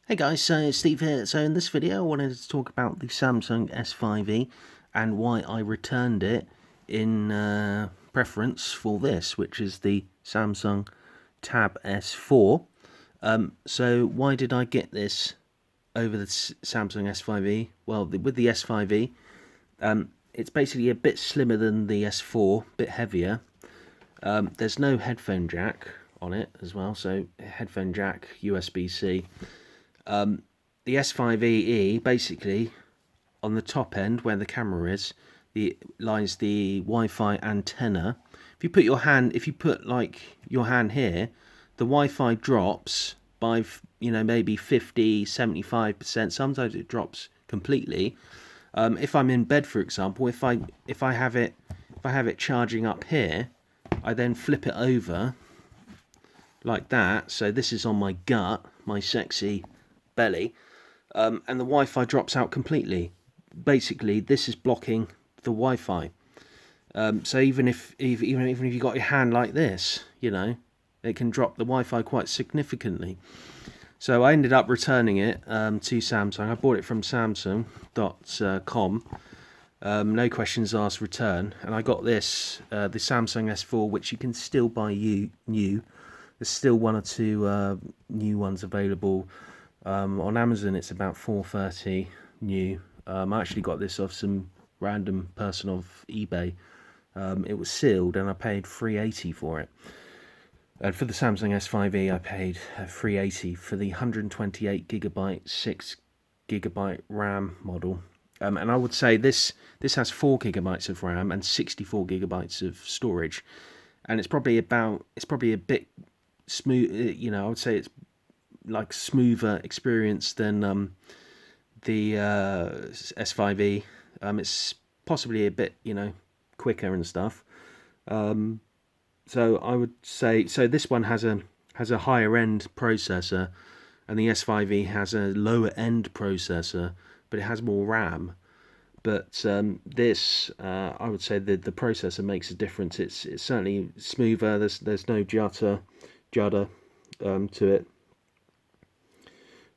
Hey guys, so Steve here. So in this video I wanted to talk about the Samsung S5e and why I returned it in preference for this, which is the Samsung Tab S4. So why did I get this over the Samsung S5e? Well, with the S5e, it's basically a bit slimmer than the S4, a bit heavier. There's no headphone jack on it as well, so headphone jack, USB-C. The S5e, basically, on the top end where the camera is, lies the Wi-Fi antenna. If you put your hand, your hand here, the Wi-Fi drops by, maybe 50, 75%. Sometimes it drops completely. If I'm in bed, for example, if I have it charging up here, I then flip it over like that. So this is on my gut, my sexy belly, and the Wi-Fi drops out completely. Basically, this is blocking the Wi-Fi. So even if you got your hand like this, it can drop the Wi-Fi quite significantly. So I ended up returning it to Samsung. I bought it from Samsung.com. No questions asked, return, and I got this, the Samsung S4, which you can still buy new. There's still one or two new ones available. On Amazon it's about $4.30 new. I actually got this off some random person off eBay. It was sealed and I paid $3.80 for it. And for the Samsung S5e I paid $3.80 for the 128GB 6GB RAM model. And I would say this has 4GB of RAM and 64GB of storage, and it's probably a bit smooth. I would say it's like smoother experience than the S5e. It's possibly a bit quicker and stuff. So I would say, so this one has a higher end processor, and the S5e has a lower end processor, but it has more RAM. But this, I would say the processor makes a difference. It's certainly smoother. There's no judder to it.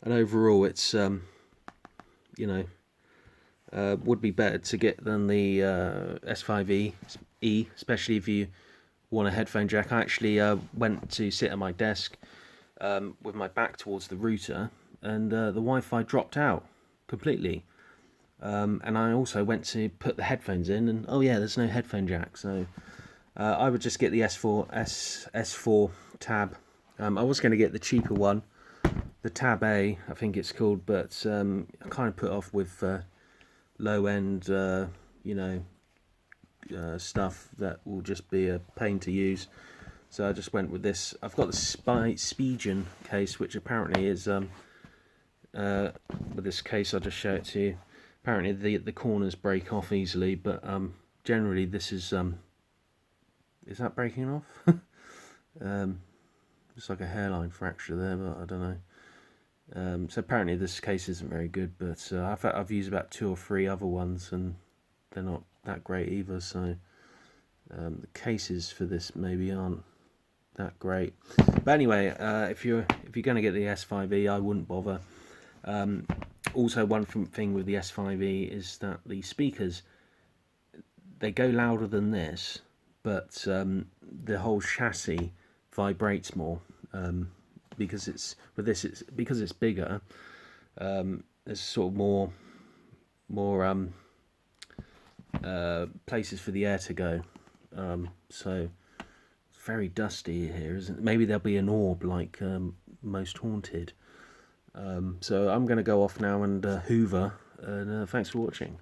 And overall, it's would be better to get than the S5e, especially if you want a headphone jack. I actually went to sit at my desk with my back towards the router, and the Wi-Fi dropped out completely. And I also went to put the headphones in, and oh yeah, there's no headphone jack. So I would just get the S4 Tab. I was going to get the cheaper one, the Tab A, I think it's called, but I kind of put off with low end, stuff that will just be a pain to use. So I just went with this. I've got the Spigen case, which apparently is with this case, I'll just show it to you. Apparently the corners break off easily, but generally this is that breaking off? It's like a hairline fracture there, but I don't know. So apparently this case isn't very good, but I've used about 2 or 3 other ones and they're not that great either. So the cases for this maybe aren't that great. But anyway, if you're going to get the S5e, I wouldn't bother. Also, one thing with the S5e is that the speakers, they go louder than this, but the whole chassis vibrates more because it's bigger. There's sort of more places for the air to go. So it's very dusty here, isn't it? Maybe there'll be an orb like Most Haunted. So I'm going to go off now and hoover, and thanks for watching.